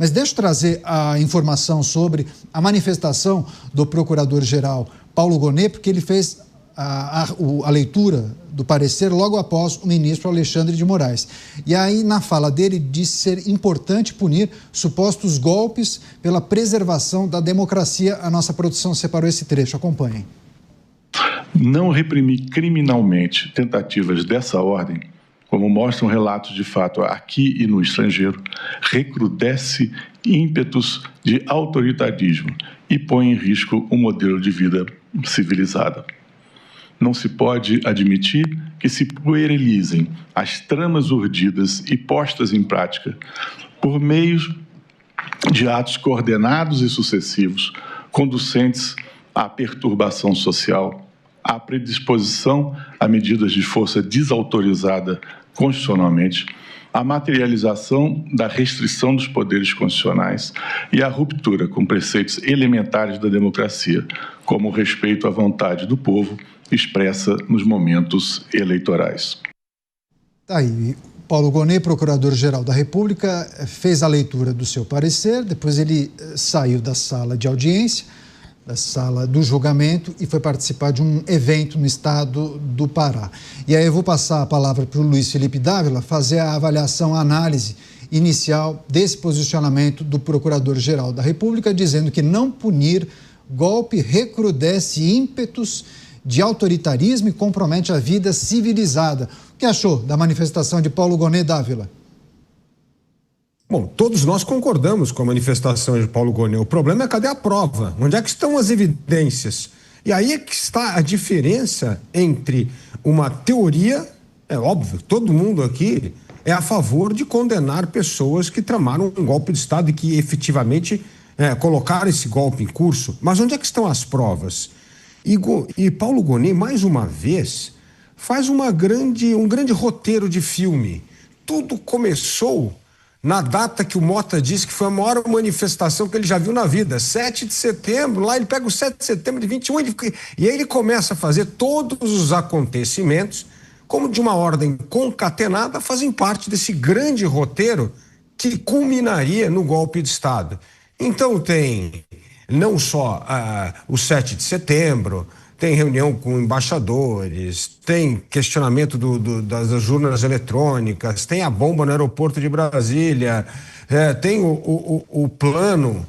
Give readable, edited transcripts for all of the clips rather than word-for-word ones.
Mas deixa eu trazer a informação sobre a manifestação do procurador-geral Paulo Gonet, porque ele fez a leitura do parecer logo após o ministro Alexandre de Moraes. E aí, na fala dele, disse ser importante punir supostos golpes pela preservação da democracia. A nossa produção separou esse trecho. Acompanhem. Não reprimir criminalmente tentativas dessa ordem, como mostram relatos de fato aqui e no estrangeiro, recrudesce ímpetos de autoritarismo e põe em risco um modelo de vida civilizada. Não se pode admitir que se puerilizem as tramas urdidas e postas em prática por meio de atos coordenados e sucessivos, conducentes à perturbação social, à predisposição a medidas de força desautorizada constitucionalmente, à materialização da restrição dos poderes constitucionais e à ruptura com preceitos elementares da democracia, como o respeito à vontade do povo expressa nos momentos eleitorais. Tá aí, Paulo Gonet, procurador-geral da República, fez a leitura do seu parecer, depois ele saiu da sala de audiência, da sala do julgamento e foi participar de um evento no estado do Pará. E aí eu vou passar a palavra para o Luiz Felipe Dávila fazer a avaliação, a análise inicial desse posicionamento do procurador-geral da República, dizendo que não punir golpe recrudesce ímpetos de autoritarismo e compromete a vida civilizada. O que achou da manifestação de Paulo Gonet, Dávila? Bom, todos nós concordamos com a manifestação de Paulo Gonet. O problema é cadê a prova? Onde é que estão as evidências? E aí é que está a diferença entre uma teoria, é óbvio, todo mundo aqui é a favor de condenar pessoas que tramaram um golpe de Estado e que efetivamente colocaram esse golpe em curso. Mas onde é que estão as provas? E Paulo Gonet, mais uma vez, faz um grande roteiro de filme. Tudo começou na data que o Mota disse que foi a maior manifestação que ele já viu na vida, 7 de setembro, lá ele pega o 7 de setembro de 21, e aí ele começa a fazer todos os acontecimentos, como de uma ordem concatenada, fazem parte desse grande roteiro que culminaria no golpe de Estado. Então tem não só o 7 de setembro, tem reunião com embaixadores, tem questionamento das urnas eletrônicas, tem a bomba no aeroporto de Brasília, tem o plano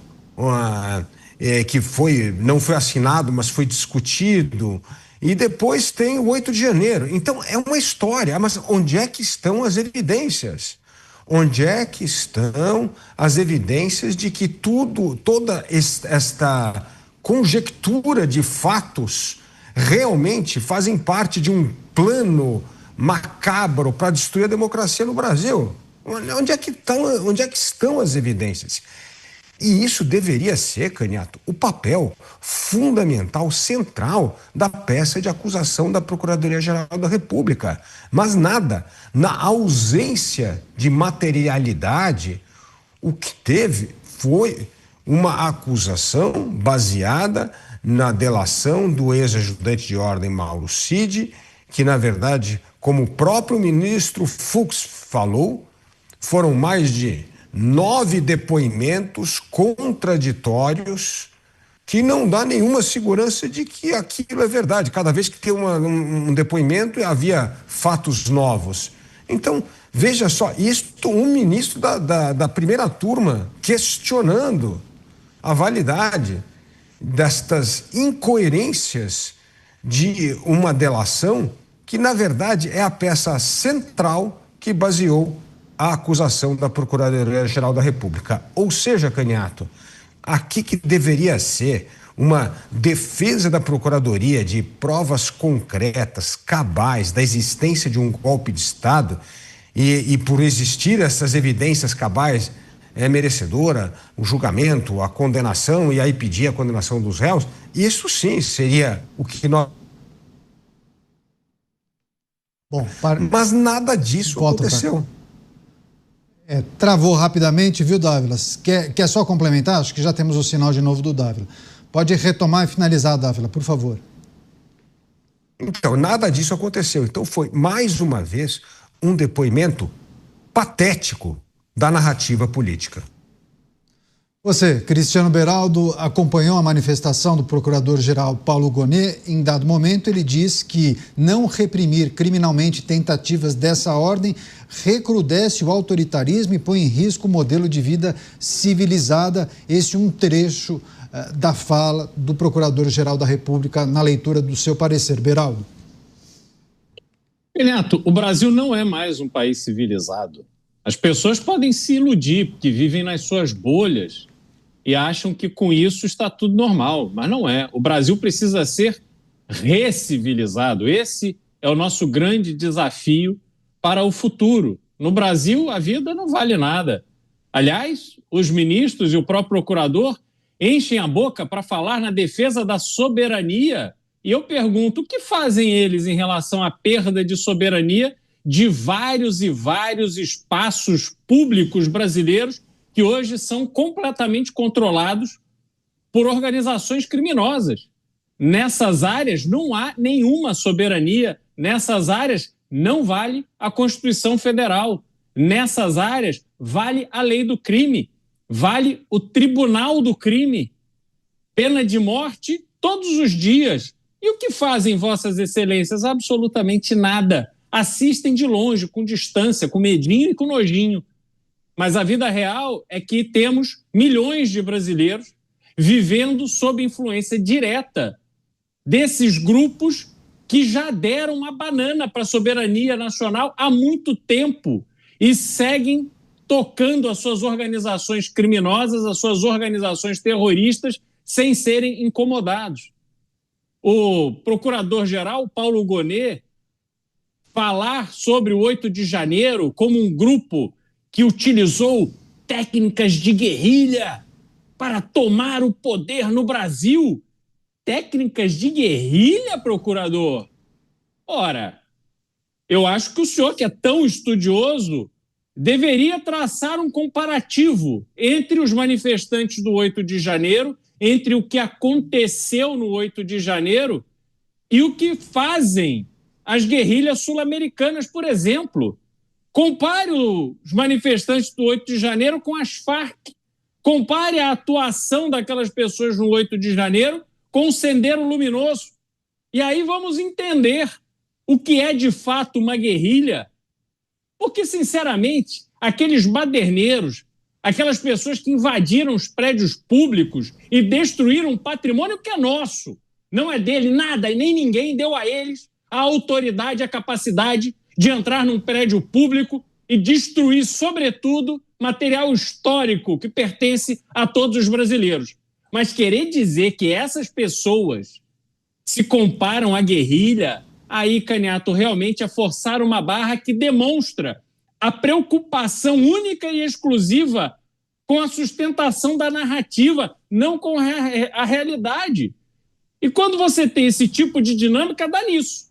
que não foi assinado, mas foi discutido, e depois tem o 8 de janeiro. Então é uma história, mas onde é que estão as evidências? Onde é que estão as evidências de que toda esta conjectura de fatos realmente fazem parte de um plano macabro para destruir a democracia no Brasil? Onde é que estão as evidências? E isso deveria ser, Canhato, o papel fundamental, central da peça de acusação da Procuradoria-Geral da República. Mas nada, na ausência de materialidade, o que teve foi uma acusação baseada na delação do ex-ajudante de ordem Mauro Cid, que, na verdade, como o próprio ministro Fux falou, foram mais de 9 depoimentos contraditórios que não dá nenhuma segurança de que aquilo é verdade. Cada vez que tem um depoimento havia fatos novos. Então, veja só, isto um ministro da primeira turma questionando a validade destas incoerências de uma delação que, na verdade, é a peça central que baseou a acusação da Procuradoria-Geral da República. Ou seja, Canhato, aqui que deveria ser uma defesa da Procuradoria de provas concretas, cabais, da existência de um golpe de Estado e por existir essas evidências cabais, é merecedora o julgamento, a condenação e aí pedir a condenação dos réus, isso sim seria o que nós... Bom, mas nada disso aconteceu. Travou rapidamente, viu, Dávila? Quer só complementar? Acho que já temos o sinal de novo do Dávila. Pode retomar e finalizar, Dávila, por favor. Então, nada disso aconteceu. Então, foi, mais uma vez, um depoimento patético da narrativa política. Você, Cristiano Beraldo, acompanhou a manifestação do procurador-geral Paulo Gonet. Em dado momento, ele diz que não reprimir criminalmente tentativas dessa ordem recrudesce o autoritarismo e põe em risco o modelo de vida civilizada. Esse é um trecho da fala do procurador-geral da República na leitura do seu parecer. Beraldo. Neto, o Brasil não é mais um país civilizado. As pessoas podem se iludir porque vivem nas suas bolhas e acham que com isso está tudo normal, mas não é. O Brasil precisa ser recivilizado. Esse é o nosso grande desafio para o futuro. No Brasil, a vida não vale nada. Aliás, os ministros e o próprio procurador enchem a boca para falar na defesa da soberania. E eu pergunto, o que fazem eles em relação à perda de soberania de vários e vários espaços públicos brasileiros que hoje são completamente controlados por organizações criminosas? Nessas áreas não há nenhuma soberania, nessas áreas não vale a Constituição Federal, nessas áreas vale a lei do crime, vale o tribunal do crime, pena de morte todos os dias. E o que fazem vossas excelências? Absolutamente nada. Assistem de longe, com distância, com medinho e com nojinho. Mas a vida real é que temos milhões de brasileiros vivendo sob influência direta desses grupos que já deram uma banana para a soberania nacional há muito tempo e seguem tocando as suas organizações criminosas, as suas organizações terroristas, sem serem incomodados. O procurador-geral Paulo Gonet falar sobre o 8 de janeiro como um grupo que utilizou técnicas de guerrilha para tomar o poder no Brasil. Técnicas de guerrilha, procurador? Ora, eu acho que o senhor, que é tão estudioso, deveria traçar um comparativo entre os manifestantes do 8 de janeiro, entre o que aconteceu no 8 de janeiro e o que fazem as guerrilhas sul-americanas, por exemplo. Compare os manifestantes do 8 de janeiro com as Farc. Compare a atuação daquelas pessoas no 8 de janeiro com o Sendero Luminoso. E aí vamos entender o que é de fato uma guerrilha. Porque, sinceramente, aqueles baderneiros, aquelas pessoas que invadiram os prédios públicos e destruíram um patrimônio que é nosso, não é dele, nada, e nem ninguém deu a eles a autoridade, a capacidade de entrar num prédio público e destruir, sobretudo, material histórico que pertence a todos os brasileiros. Mas querer dizer que essas pessoas se comparam à guerrilha, aí, Caniato, realmente é forçar uma barra que demonstra a preocupação única e exclusiva com a sustentação da narrativa, não com a realidade. E quando você tem esse tipo de dinâmica, dá nisso.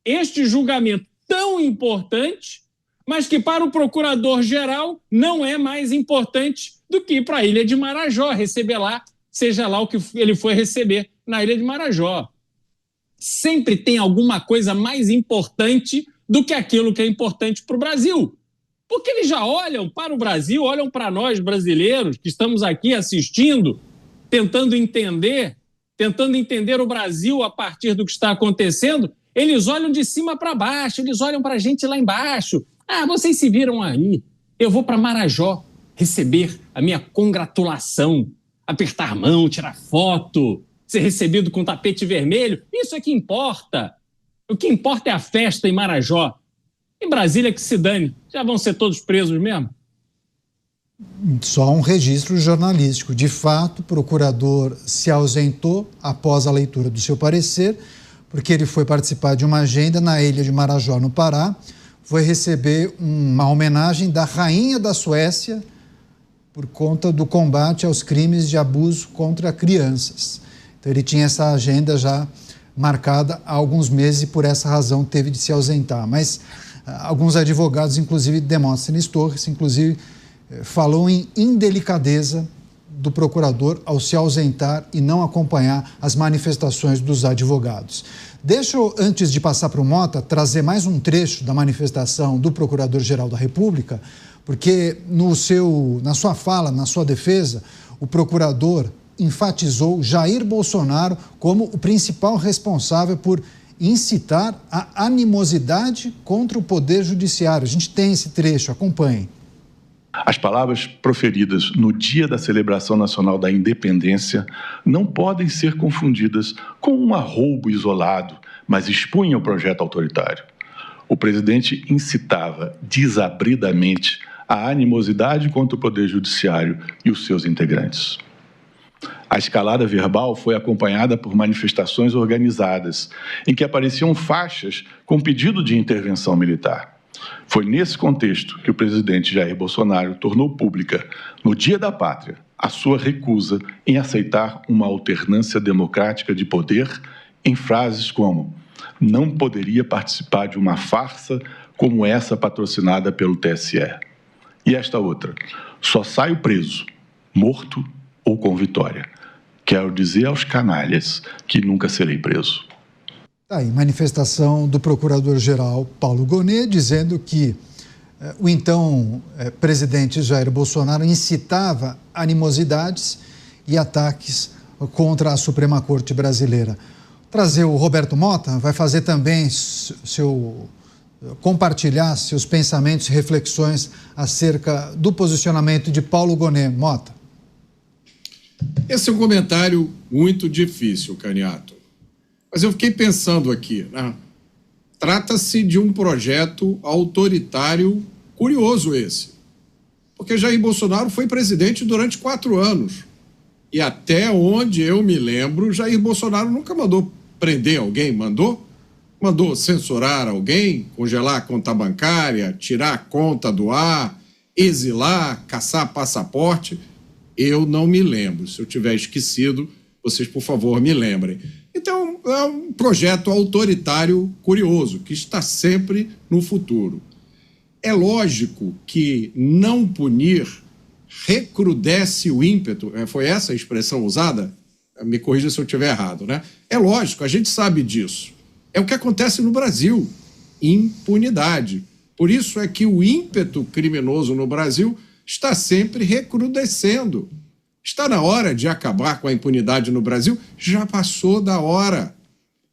Este julgamento tão importante, mas que para o procurador-geral não é mais importante do que ir para a Ilha de Marajó, receber lá, seja lá o que ele foi receber na Ilha de Marajó. Sempre tem alguma coisa mais importante do que aquilo que é importante para o Brasil. Porque eles já olham para o Brasil, olham para nós brasileiros que estamos aqui assistindo, tentando entender o Brasil a partir do que está acontecendo. Eles olham de cima para baixo, eles olham para a gente lá embaixo. Ah, vocês se viram aí. Eu vou para Marajó receber a minha congratulação, apertar a mão, tirar foto, ser recebido com tapete vermelho. Isso é que importa. O que importa é a festa em Marajó. Em Brasília, que se dane. Já vão ser todos presos mesmo? Só um registro jornalístico. De fato, o procurador se ausentou após a leitura do seu parecer, porque ele foi participar de uma agenda na Ilha de Marajó, no Pará, foi receber uma homenagem da rainha da Suécia por conta do combate aos crimes de abuso contra crianças. Então ele tinha essa agenda já marcada há alguns meses e por essa razão teve de se ausentar. Mas alguns advogados, inclusive Demóstenes Torres, inclusive falou em indelicadeza do procurador ao se ausentar e não acompanhar as manifestações dos advogados. Deixa eu, antes de passar para o Mota, trazer mais um trecho da manifestação do Procurador-Geral da República, Porque na sua fala, na sua defesa, o procurador enfatizou Jair Bolsonaro como o principal responsável por incitar a animosidade contra o Poder Judiciário. A gente tem esse trecho, acompanhe. As palavras proferidas no dia da celebração nacional da independência não podem ser confundidas com um arroubo isolado, mas expunham o projeto autoritário. O presidente incitava desabridamente a animosidade contra o Poder Judiciário e os seus integrantes. A escalada verbal foi acompanhada por manifestações organizadas, em que apareciam faixas com pedido de intervenção militar. Foi nesse contexto que o presidente Jair Bolsonaro tornou pública, no Dia da Pátria, a sua recusa em aceitar uma alternância democrática de poder em frases como: não poderia participar de uma farsa como essa patrocinada pelo TSE. E esta outra: só saio preso, morto ou com vitória. Quero dizer aos canalhas que nunca serei preso. Aí, manifestação do procurador-geral Paulo Gonet dizendo que o então presidente Jair Bolsonaro incitava animosidades e ataques contra a Suprema Corte brasileira. Trazer o Roberto Mota, vai fazer também compartilhar seus pensamentos e reflexões acerca do posicionamento de Paulo Gonet. Mota. Esse é um comentário muito difícil, Caniato. Mas eu fiquei pensando aqui, né? Trata-se de um projeto autoritário curioso esse. Porque Jair Bolsonaro foi presidente durante 4 anos. E até onde eu me lembro, Jair Bolsonaro nunca mandou prender alguém, mandou? Mandou censurar alguém, congelar a conta bancária, tirar a conta do ar, exilar, caçar passaporte. Eu não me lembro. Se eu tiver esquecido, vocês, por favor, me lembrem. Então, é um projeto autoritário curioso, que está sempre no futuro. É lógico que não punir recrudesce o ímpeto. Foi essa a expressão usada? Me corrija se eu estiver errado, né? É lógico, a gente sabe disso. É o que acontece no Brasil. Impunidade. Por isso é que o ímpeto criminoso no Brasil está sempre recrudescendo. Está na hora de acabar com a impunidade no Brasil? Já passou da hora.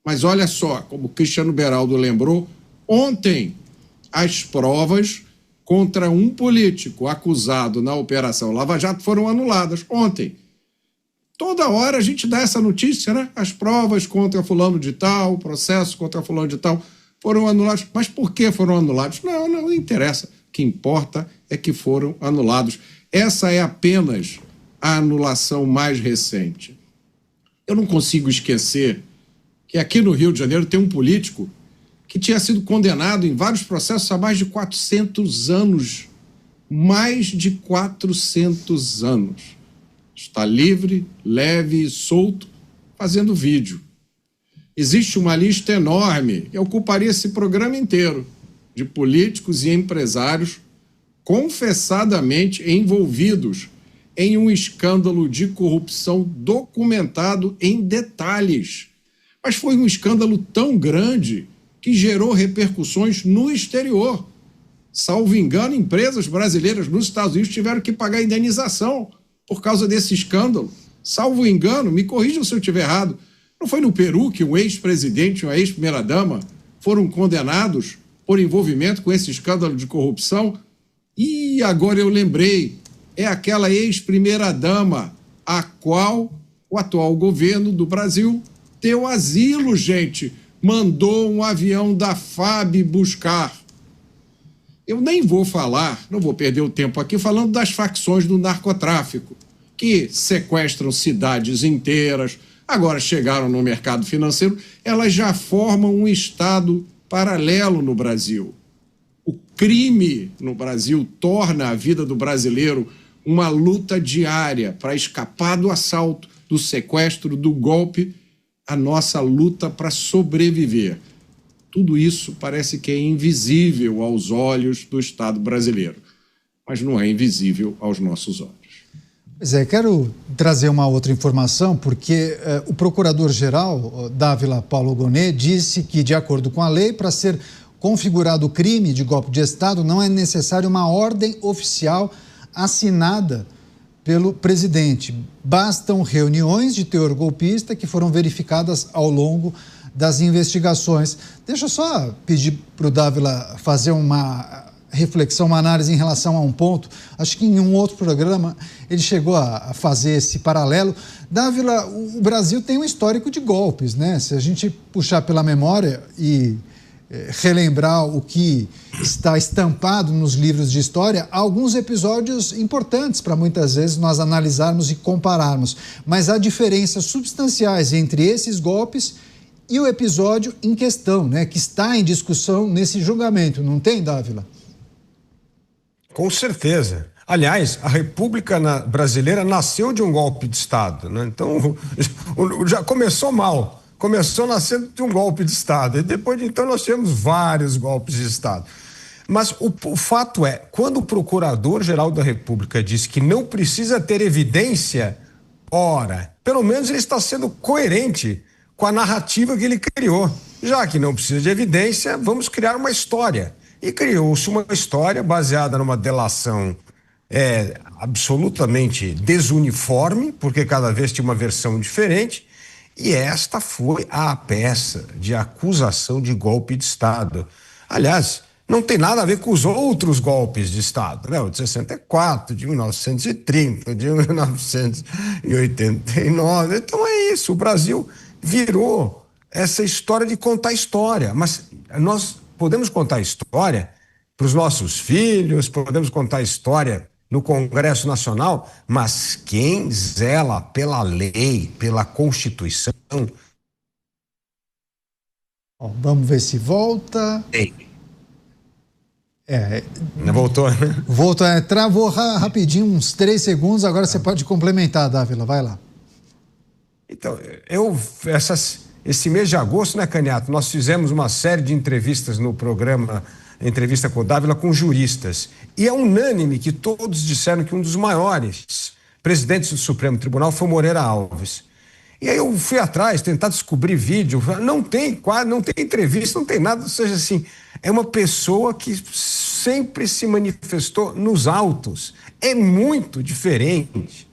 Mas olha só, como Cristiano Beraldo lembrou, ontem as provas contra um político acusado na Operação Lava Jato foram anuladas. Ontem. Toda hora a gente dá essa notícia, né? As provas contra fulano de tal, o processo contra fulano de tal foram anulados. Mas por que foram anulados? Não interessa. O que importa é que foram anulados. Essa é apenas a anulação mais recente. Eu não consigo esquecer que aqui no Rio de Janeiro tem um político que tinha sido condenado em vários processos há mais de 400 anos. Mais de 400 anos. Está livre, leve e solto, fazendo vídeo. Existe uma lista enorme, que ocuparia esse programa inteiro, de políticos e empresários confessadamente envolvidos em um escândalo de corrupção documentado em detalhes. Mas foi um escândalo tão grande que gerou repercussões no exterior. Salvo engano, empresas brasileiras nos Estados Unidos tiveram que pagar indenização por causa desse escândalo. Salvo engano, me corrijam se eu estiver errado, não foi no Peru que um ex-presidente e uma ex-primeira-dama foram condenados por envolvimento com esse escândalo de corrupção? E agora eu lembrei, é aquela ex-primeira-dama a qual o atual governo do Brasil deu asilo, gente. Mandou um avião da FAB buscar. Eu nem vou falar, não vou perder o tempo aqui, falando das facções do narcotráfico, que sequestram cidades inteiras, agora chegaram no mercado financeiro, elas já formam um estado paralelo no Brasil. O crime no Brasil torna a vida do brasileiro uma luta diária para escapar do assalto, do sequestro, do golpe, a nossa luta para sobreviver. Tudo isso parece que é invisível aos olhos do Estado brasileiro, mas não é invisível aos nossos olhos. Pois é, quero trazer uma outra informação, porque o procurador-geral, Dávila Paulo Gonet, disse que, de acordo com a lei, para ser configurado o crime de golpe de Estado, não é necessário uma ordem oficial assinada pelo presidente. Bastam reuniões de teor golpista que foram verificadas ao longo das investigações. Deixa eu só pedir para o Dávila fazer uma reflexão, uma análise em relação a um ponto. Acho que em um outro programa ele chegou a fazer esse paralelo. Dávila, o Brasil tem um histórico de golpes, né? Se a gente puxar pela memória e relembrar o que está estampado nos livros de história, há alguns episódios importantes para muitas vezes nós analisarmos e compararmos. Mas há diferenças substanciais entre esses golpes e o episódio em questão, né, que está em discussão nesse julgamento, não tem, Dávila? Com certeza. Aliás, a República Brasileira nasceu de um golpe de Estado, né? Então, já começou mal. Começou nascendo de um golpe de Estado. E depois, então, nós tivemos vários golpes de Estado. Mas o fato é, quando o Procurador-Geral da República diz que não precisa ter evidência, ora, pelo menos ele está sendo coerente com a narrativa que ele criou. Já que não precisa de evidência, vamos criar uma história. E criou-se uma história baseada numa delação absolutamente desuniforme, porque cada vez tinha uma versão diferente, e esta foi a peça de acusação de golpe de Estado. Aliás, não tem nada a ver com os outros golpes de Estado, né? O de 64, de 1930, de 1989. Então é isso, o Brasil virou essa história de contar história, mas nós podemos contar história para os nossos filhos, podemos contar história no Congresso Nacional, mas quem zela pela lei, pela Constituição... Bom, vamos ver se volta. Voltou, né? Voltou, travou rapidinho, uns 3 segundos, agora você pode complementar, Dávila, vai lá. Então, esse mês de agosto, né, Caniato, nós fizemos uma série de entrevistas no programa Entrevista com o Dávila com juristas. E é unânime que todos disseram que um dos maiores presidentes do Supremo Tribunal foi Moreira Alves. E aí eu fui atrás, tentar descobrir vídeo, não tem entrevista, não tem nada, ou seja, assim, é uma pessoa que sempre se manifestou nos autos. É muito diferente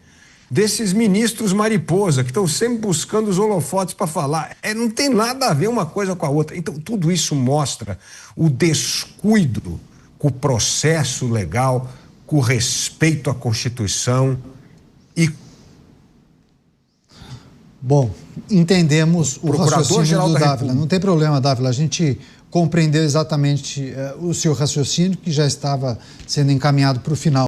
desses ministros mariposa, que estão sempre buscando os holofotes para falar. Não tem nada a ver uma coisa com a outra. Então, tudo isso mostra o descuido com o processo legal, com o respeito à Constituição e... Bom, entendemos o raciocínio do Dávila. Não tem problema, Dávila. A gente compreendeu exatamente o seu raciocínio, que já estava sendo encaminhado para o final.